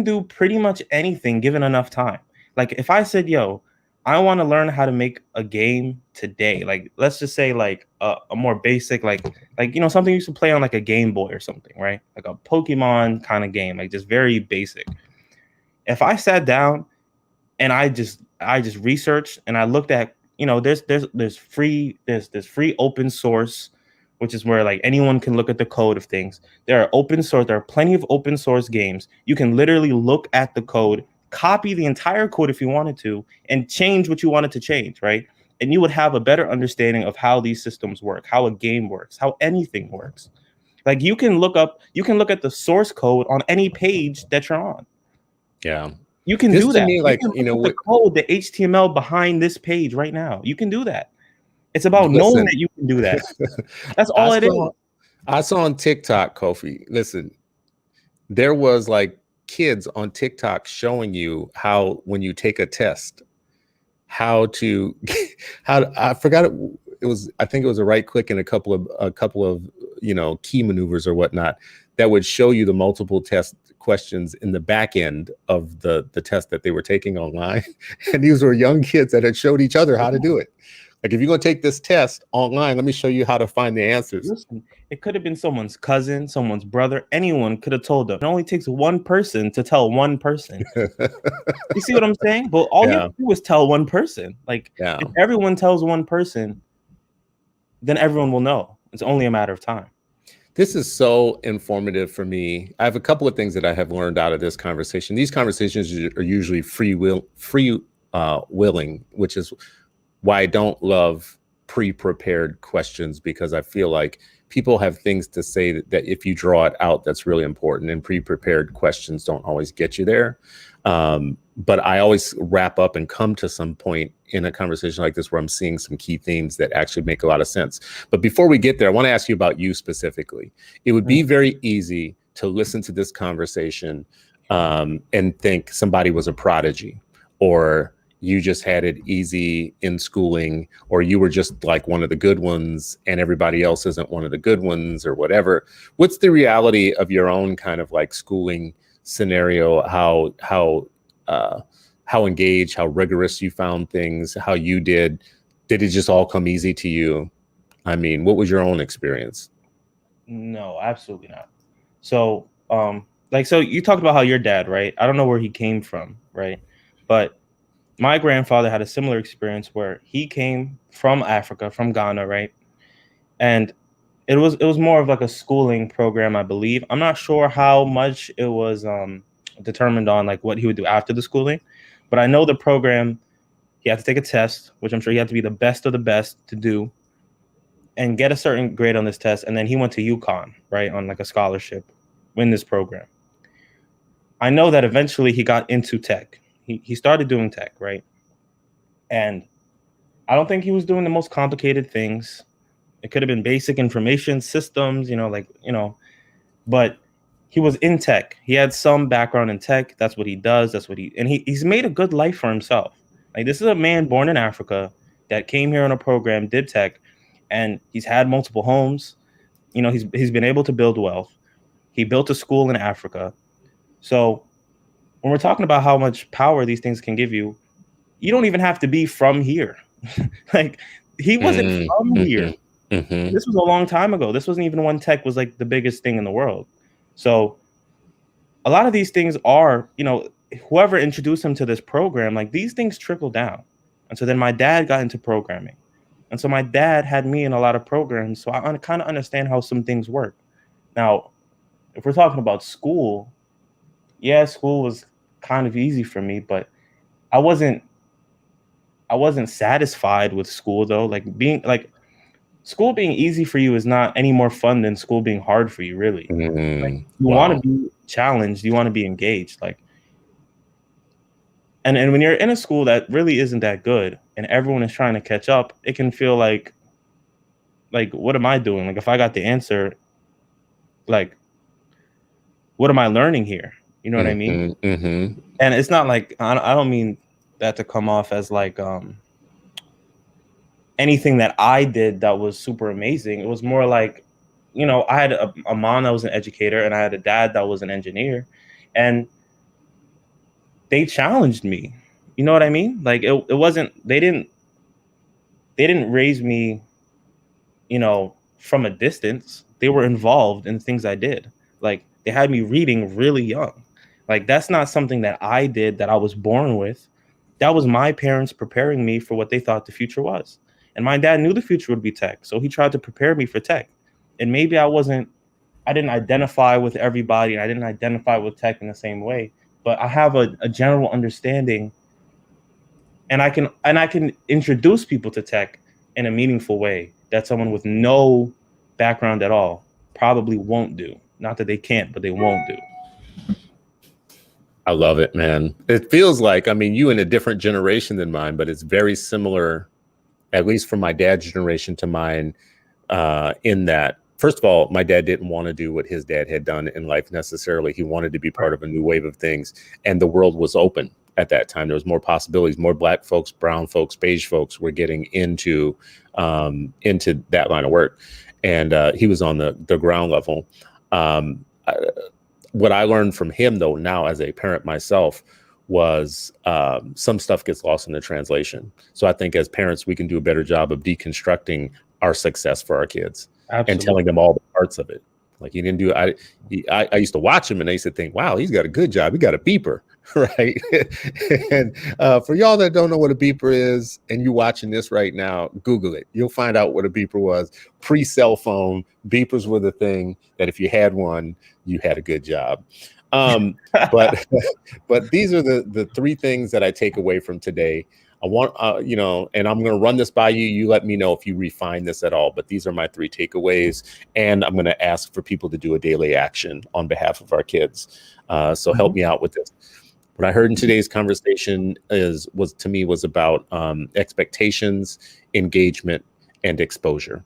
do pretty much anything given enough time. Like, if I said, yo, I want to learn how to make a game today, like, let's just say, like, a more basic, like something you used to play on like a Game Boy or something, right? Like a Pokemon kind of game, like just very basic. If I sat down and I just researched and I looked at, there's free open source, which is where like anyone can look at the code of things. There are plenty of open source games. You can literally look at the code, copy the entire code if you wanted to, and change what you wanted to change, right? And you would have a better understanding of how these systems work, how a game works, how anything works. Like, you can look at the source code on any page that you're on. Yeah. You can This do to that. me, like, You can look at the code, the HTML behind this page right now. You can do that. It's about knowing that you can do that. That's all it is. I saw on TikTok, Kofi, listen, there was like kids on TikTok showing you how, when you take a test, I forgot it. It was, I think it was a right click and a couple of key maneuvers or whatnot that would show you the multiple test questions in the back end of the test that they were taking online. And these were young kids that had showed each other how to do it. Like, if you're going to take this test online, let me show you how to find the answers. Listen, it could have been someone's cousin, someone's brother. Anyone could have told them. It only takes one person to tell one person. You see what I'm saying? But all you have to do is tell one person. Like, if everyone tells one person, then everyone will know. It's only a matter of time. This is so informative for me. I have a couple of things that I have learned out of this conversation. These conversations are usually willing, which is why I don't love pre-prepared questions, because I feel like people have things to say that if you draw it out, that's really important, and pre-prepared questions don't always get you there. But I always wrap up and come to some point in a conversation like this where I'm seeing some key themes that actually make a lot of sense. But before we get there, I want to ask you about you specifically. It would be very easy to listen to this conversation and think somebody was a prodigy, or you just had it easy in schooling, or you were just like one of the good ones and everybody else isn't one of the good ones, or whatever. What's the reality of your own kind of like schooling scenario? How engaged, how rigorous you found things, how you did it just all come easy to you? I mean, what was your own experience? No, absolutely not. So, so you talked about how your dad, right? I don't know where he came from, right? But my grandfather had a similar experience where he came from Africa, from Ghana, right? And it was more of like a schooling program, I believe. I'm not sure how much it was determined on like what he would do after the schooling, but I know the program, he had to take a test, which I'm sure he had to be the best of the best to do, and get a certain grade on this test. And then he went to UConn, right, on like a scholarship in this program. I know that eventually he got into tech. He started doing tech, right? And I don't think he was doing the most complicated things. It could have been basic information systems, but he was in tech. He had some background in tech. That's what he does. He's made a good life for himself. Like, this is a man born in Africa that came here on a program, did tech, and he's had multiple homes. He's been able to build wealth. He built a school in Africa. So when we're talking about how much power these things can give you, you don't even have to be from here. Like, he wasn't from here. This was a long time ago. This wasn't even when tech was like the biggest thing in the world. So a lot of these things are, whoever introduced him to this program, like, these things trickle down. And so then my dad got into programming. And so my dad had me in a lot of programs. So I kind of understand how some things work. Now, if we're talking about school, yeah, school was kind of easy for me, but I wasn't satisfied with school, though. School being easy for you is not any more fun than school being hard for you, really. You want to be challenged, you want to be engaged, and when you're in a school that really isn't that good and everyone is trying to catch up, it can feel like what am I doing? Like, if I got the answer, like, what am I learning here? You know what I mean? Mm-hmm. And it's not like, I don't mean that to come off as like anything that I did that was super amazing. It was more like, you know, I had a mom that was an educator and I had a dad that was an engineer, and they challenged me. You know what I mean? Like it wasn't, they didn't raise me, you know, from a distance. They were involved in things I did. Like they had me reading really young. Like that's not something that I did that I was born with. That was my parents preparing me for what they thought the future was. And my dad knew the future would be tech, so he tried to prepare me for tech. And maybe I didn't identify with everybody. I didn't identify with tech in the same way, but I have a general understanding, and I can introduce people to tech in a meaningful way that someone with no background at all probably won't do. Not that they can't, but they won't do. I love it, man. It feels like, I mean, you in a different generation than mine, but it's very similar, at least from my dad's generation to mine, in that, first of all, my dad didn't want to do what his dad had done in life necessarily. He wanted to be part of a new wave of things, and the world was open at that time. There was more possibilities. More Black folks, brown folks, beige folks were getting into that line of work, and he was on the ground level. What I learned from him, though, now as a parent myself, was some stuff gets lost in the translation. So I think as parents, we can do a better job of deconstructing our success for our kids. Absolutely. And telling them all the parts of it. Like he didn't do, I used to watch him and I used to think, wow, he's got a good job. He got a beeper, right? And for y'all that don't know what a beeper is, and you watching this right now, Google it. You'll find out what a beeper was. Pre-cell phone, beepers were the thing that if you had one, you had a good job. But these are the three things that I take away from today. I want, you know, and I'm going to run this by you. You let me know if you refine this at all. But these are my three takeaways. And I'm going to ask for people to do a daily action on behalf of our kids. So help me out with this. What I heard in today's conversation was about expectations, engagement, and exposure.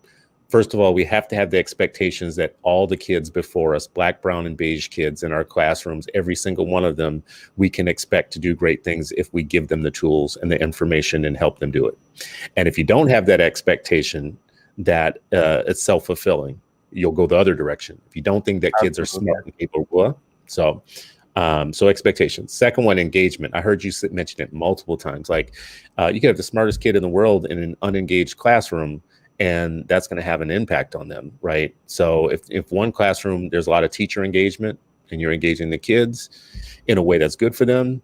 First of all, we have to have the expectations that all the kids before us, Black, brown, and beige kids in our classrooms, every single one of them, we can expect to do great things if we give them the tools and the information and help them do it. And if you don't have that expectation, that it's self-fulfilling, you'll go the other direction. If you don't think that kids are smart and capable, so expectations. Second one, engagement. I heard you mention it multiple times. Like you could have the smartest kid in the world in an unengaged classroom, and that's going to have an impact on them, right? So if one classroom, there's a lot of teacher engagement and you're engaging the kids in a way that's good for them,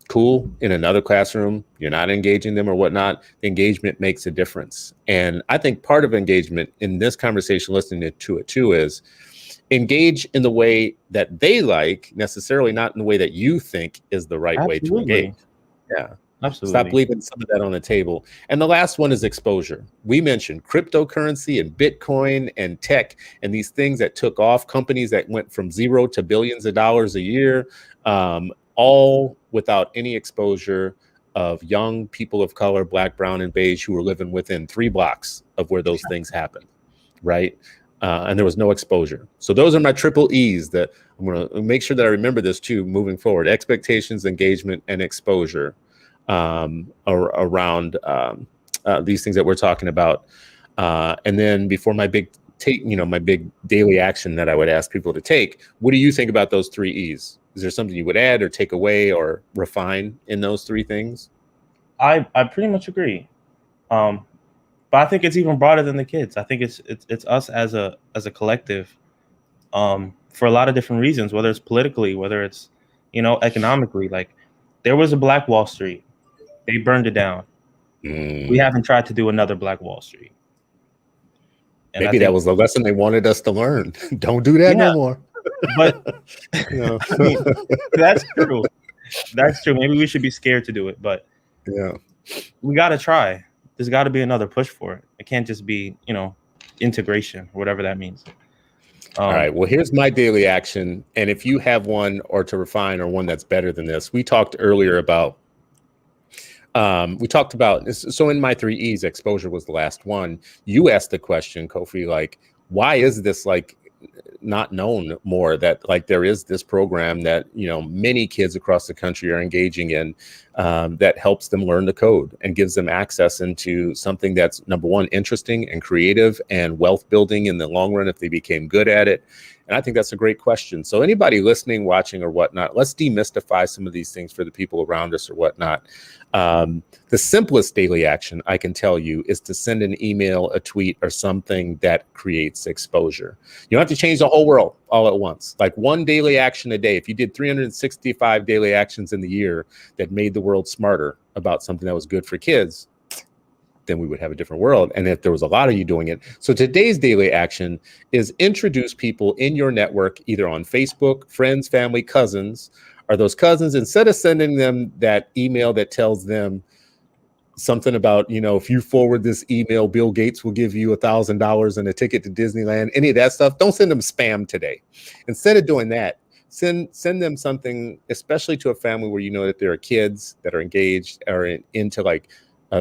cool. In another classroom, you're not engaging them or whatnot, the engagement makes a difference. And I think part of engagement in this conversation, listening to it too, is engage in the way that they like, necessarily not in the way that you think is the right way to engage. Yeah. Absolutely. Stop leaving some of that on the table. And the last one is exposure. We mentioned cryptocurrency and Bitcoin and tech and these things that took off, companies that went from zero to billions of dollars a year, all without any exposure of young people of color, Black, brown, and beige, who were living within 3 blocks of where those things happened, right? And there was no exposure. So those are my triple E's that I'm going to make sure that I remember this too, moving forward: expectations, engagement, and exposure. Around these things that we're talking about. And then before my big my big daily action that I would ask people to take, what do you think about those 3 E's? Is there something you would add or take away or refine in those 3 things? I pretty much agree. But I think it's even broader than the kids. I think it's us as a collective, for a lot of different reasons, whether it's politically, whether it's, economically. Like there was a Black Wall Street. They burned it down. We haven't tried to do another Black Wall Street. And maybe that was the lesson they wanted us to learn. Don't do that no more. But I mean, that's true. That's true. Maybe we should be scared to do it, but we got to try. There's got to be another push for it. It can't just be, integration, whatever that means. All right. Well, here's my daily action. And if you have one or to refine or one that's better than this, we talked earlier about so in my 3 E's, exposure was the last one. You asked the question, Kofi, like, why is this like not known more, that like there is this program that, you know, many kids across the country are engaging in, that helps them learn the code and gives them access into something that's, number one, interesting and creative and wealth building in the long run if they became good at it. And I think that's a great question. So anybody listening, watching, or whatnot, let's demystify some of these things for the people around us or whatnot. The simplest daily action I can tell you is to send an email, a tweet, or something that creates exposure. You don't have to change the whole world all at once. Like one daily action a day. If you did 365 daily actions in the year that made the world smarter about something that was good for kids, then we would have a different world. And if there was a lot of you doing it. So today's daily action is introduce people in your network, either on Facebook, friends, family, cousins, or those cousins, instead of sending them that email that tells them something about, you know, if you forward this email, Bill Gates will give you $1,000 and a ticket to Disneyland, any of that stuff. Don't send them spam today. Instead of doing that, send them something, especially to a family where you know that there are kids that are engaged or into like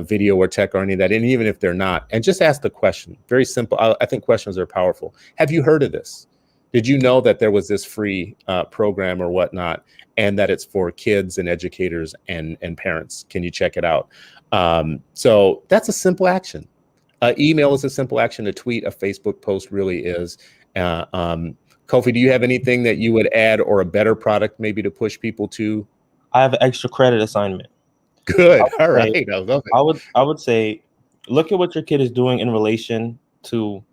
video or tech or any of that. And even if they're not, and just ask the question. Very simple. I think questions are powerful. Have you heard of this? Did you know that there was this free program or whatnot, and that it's for kids and educators and parents? Can you check it out? So that's a simple action. Email is a simple action. A tweet, a Facebook post really is. Kofi, do you have anything that you would add, or a better product maybe to push people to? I have an extra credit assignment. Good. All right. I love it. I would say, look at what your kid is doing in relation to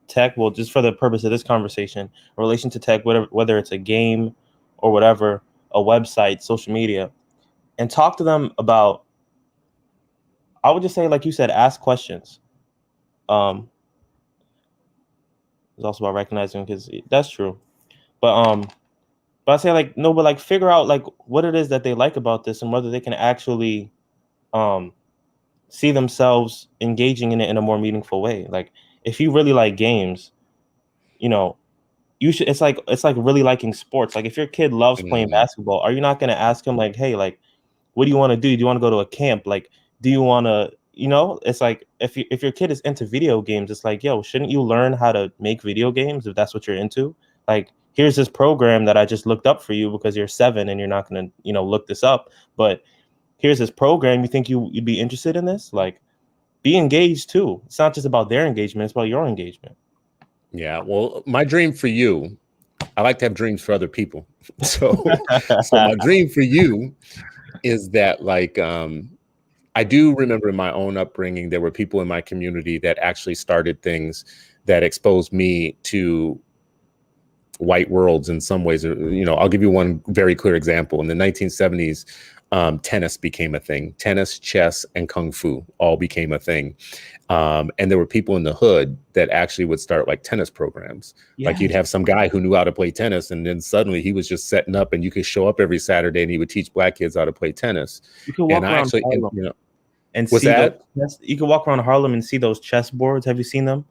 tech. Well, just for the purpose of this conversation, in relation to tech, whether it's a game or whatever, a website, social media, and talk to them about, I would just say, like you said, ask questions. It's also about recognizing, because that's true. But I say, like, no, but like figure out like what it is that they like about this, and whether they can actually see themselves engaging in it in a more meaningful way. Like if you really like games, you know, you should, it's like really liking sports. Like if your kid loves playing basketball, are you not going to ask him like, hey, like, what do you want to do? Do you want to go to a camp? Like, do you want to, you know, it's like if your kid is into video games, it's like, yo, shouldn't you learn how to make video games if that's what you're into? Like, here's this program that I just looked up for you because you're 7 and you're not going to, you know, look this up. But here's this program. You think you'd be interested in this? Like, be engaged too. It's not just about their engagement. It's about your engagement. Yeah. Well, my dream for you, I like to have dreams for other people. So my dream for you is that, like, I do remember in my own upbringing, there were people in my community that actually started things that exposed me to white worlds in some ways. You know, I'll give you one very clear example. In the 1970s, tennis became a thing. Tennis, chess, and kung fu all became a thing. And there were people in the hood that actually would start like tennis programs. Yeah. Like you'd have some guy who knew how to play tennis, and then suddenly he was just setting up, and you could show up every Saturday and he would teach black kids how to play tennis. You can walk around Harlem, you know, and what's see that? You can walk around Harlem and see those chess boards. Have you seen them?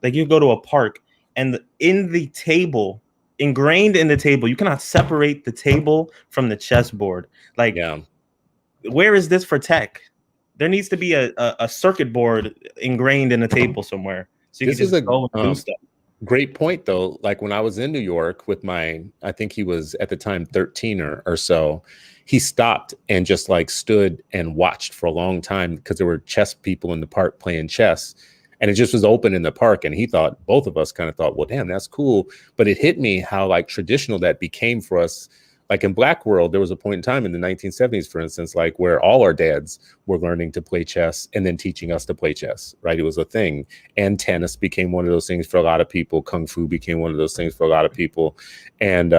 Like you go to a park, and in the table, ingrained in the table, you cannot separate the table from the chessboard. Like, yeah. Where is this for tech? There needs to be a circuit board ingrained in a table somewhere, so you can just go and do stuff. Great point, though. Like when I was in New York with I think he was at the time 13 or so, he stopped and just like stood and watched for a long time because there were chess people in the park playing chess. And it just was open in the park. And he thought, both of us kind of thought, well, damn, that's cool. But it hit me how like traditional that became for us. Like in Black world, there was a point in time in the 1970s, for instance, like where all our dads were learning to play chess and then teaching us to play chess, right? It was a thing. And tennis became one of those things for a lot of people. Kung fu became one of those things for a lot of people. And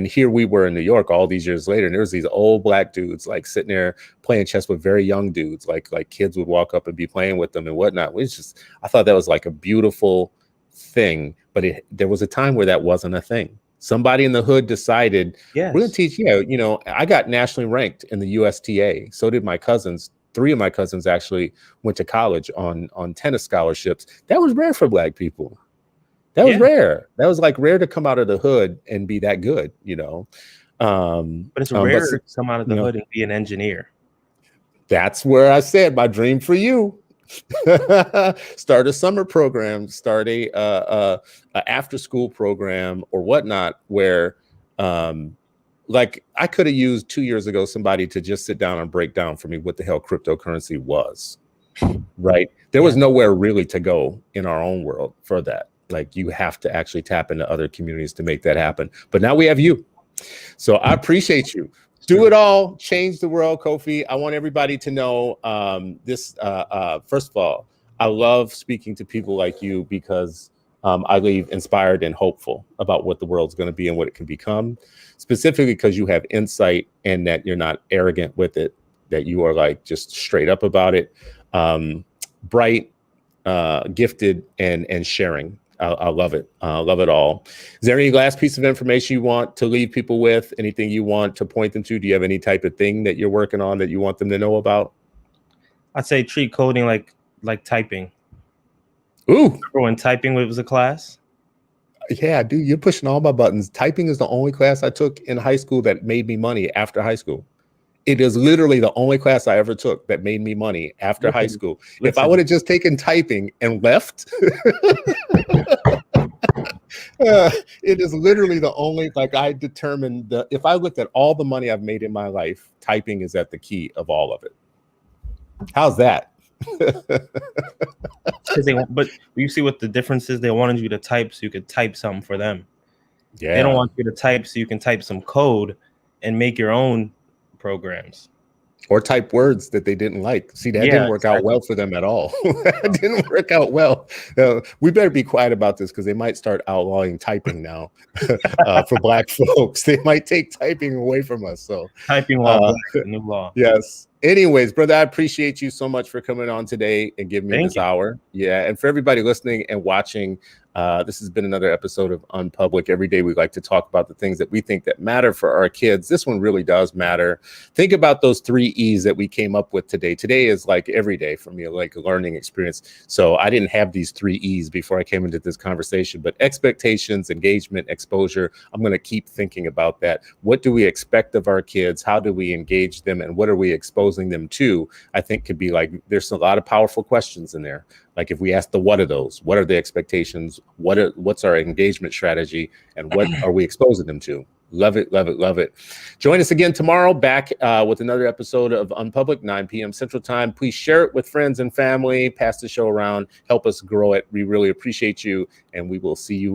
here we were in New York all these years later, and there was these old Black dudes like sitting there playing chess with very young dudes, like kids would walk up and be playing with them and whatnot. It's just, I thought that was like a beautiful thing, but there was a time where that wasn't a thing. Somebody in the hood decided, yes, we're going to teach you. You know, I got nationally ranked in the USTA. So did my cousins. 3 of my cousins actually went to college on tennis scholarships. That was rare for Black people. That was rare. That was like rare to come out of the hood and be that good, you know. But it's rare to come out of the hood and be an engineer. That's where I said my dream for you. Start a summer program, start a after school program or whatnot, where like I could have used 2 years ago somebody to just sit down and break down for me what the hell cryptocurrency was. Right. There was nowhere really to go in our own world for that. Like you have to actually tap into other communities to make that happen. But now we have you. So I appreciate you. Do it all, change the world, Kofi. I want everybody to know this. First of all, I love speaking to people like you because I leave inspired and hopeful about what the world's going to be and what it can become, specifically because you have insight and that you're not arrogant with it, that you are like just straight up about it. Bright, gifted, and sharing. I love it. I love it all. Is there any last piece of information you want to leave people with? Anything you want to point them to? Do you have any type of thing that you're working on that you want them to know about? I'd say treat coding like typing. Ooh. Remember when typing was a class? Yeah, dude, you're pushing all my buttons. Typing is the only class I took in high school that made me money after high school. It is literally the only class I ever took that made me money after high school. If I would have just taken typing and left, it is literally the only, like I determined that if I looked at all the money I've made in my life, typing is at the key of all of it. How's that? But you see what the difference is? They wanted you to type so you could type something for them. Yeah. They don't want you to type so you can type some code and make your own programs. Or type words that they didn't like. See, that didn't work out well for them at all. That didn't work out well. We better be quiet about this because they might start outlawing typing now for Black folks. They might take typing away from us. So typing law, new law. Yes. Anyways, brother, I appreciate you so much for coming on today and giving me this hour. Yeah. And for everybody listening and watching, this has been another episode of Unpublic. Every day we like to talk about the things that we think that matter for our kids. This one really does matter. Think about those 3 E's that we came up with today. Today is like every day for me, like a learning experience. So I didn't have these 3 E's before I came into this conversation, but expectations, engagement, exposure. I'm going to keep thinking about that. What do we expect of our kids? How do we engage them? And what are we exposing them to? I think could be like, there's a lot of powerful questions in there. Like if we ask the what of those, what are the expectations? What's our engagement strategy? And what are we exposing them to? Love it, love it, love it. Join us again tomorrow, back with another episode of Unpublic, 9 p.m. Central Time. Please share it with friends and family. Pass the show around. Help us grow it. We really appreciate you. And we will see you